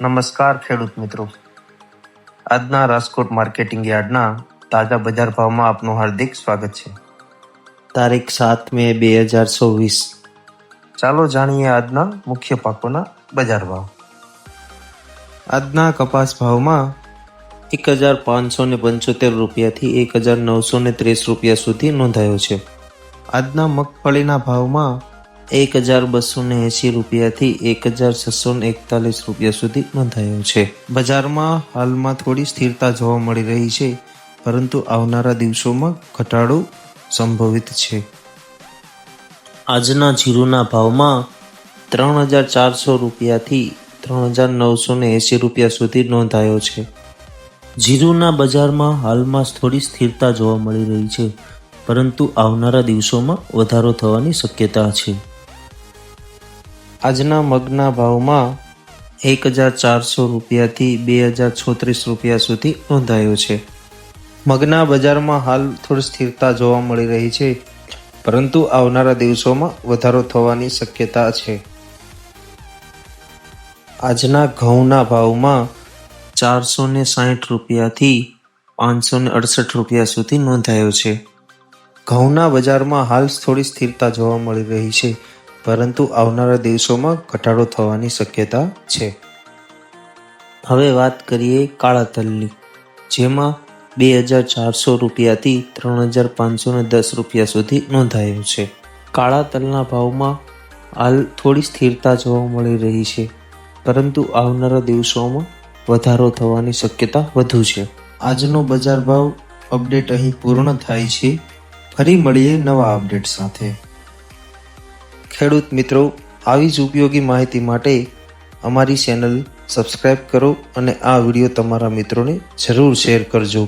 નમસ્કાર ખેડૂત મિત્રો, આજના રાજકોટ માર્કેટિંગ યાર્ડના તાજા બજાર ભાવમાં આપનું હાર્દિક સ્વાગત છે. તારીખ 7 મે 2024. ચાલો જાણીએ આજના મુખ્ય પાકોના બજાર ભાવ. આજના કપાસ ભાવમાં 1575 રૂપિયાથી 1930 રૂપિયા સુધી નોંધાયો છે. આજના મગફળીના ભાવમાં 1280 રૂપિયાથી 1641 રૂપિયા સુધી નોંધાયો છે. બજારમાં હાલમાં થોડી સ્થિરતા જોવા મળી રહી છે, પરંતુ આવનારા દિવસોમાં ઘટાડો સંભવિત છે. આજના જીરુના ભાવમાં 3400 રૂપિયાથી 3980 રૂપિયા સુધી નોંધાયો છે. જીરુના બજારમાં હાલમાં થોડી સ્થિરતા જોવા મળી રહી છે, પરંતુ આવનારા દિવસોમાં વધારો થવાની શક્યતા છે. આજના મગના ભાવમાં 1400 રૂપિયાથી 2036 રૂપિયા સુધી નોંધાયો છે. મગના બજારમાં હાલ થોડી સ્થિરતા જોવા મળી રહી છે, પરંતુ આવનારા દિવસોમાં વધારો થવાની શક્યતા છે. આજના ઘઉંના ભાવમાં 460 રૂપિયાથી 568 રૂપિયા સુધી નોંધાયો છે. ઘઉંના બજારમાં હાલ થોડી સ્થિરતા જોવા મળી રહી છે, પરંતુ આવનારા દિવસોમાં ઘટાડો થવાની શક્યતા છે. હવે વાત કરીએ કાળા તલની, જેમાં 2400 રૂપિયાથી 3510 રૂપિયા સુધી નોંધાયો છે. કાળા તલના ભાવમાં હાલ થોડી સ્થિરતા જોવા મળી રહી છે, પરંતુ આવનારા દિવસોમાં વધારો થવાની શક્યતા વધુ છે. આજનો બજાર ભાવ અપડેટ અહીં પૂર્ણ થાય છે. ફરી મળીએ નવા અપડેટ સાથે. ખેડૂત મિત્રો, આવી જ ઉપયોગી માહિતી માટે અમારી ચેનલ સબસ્ક્રાઇબ કરો અને આ વિડીયો તમારા મિત્રોને જરૂર શેર કરજો.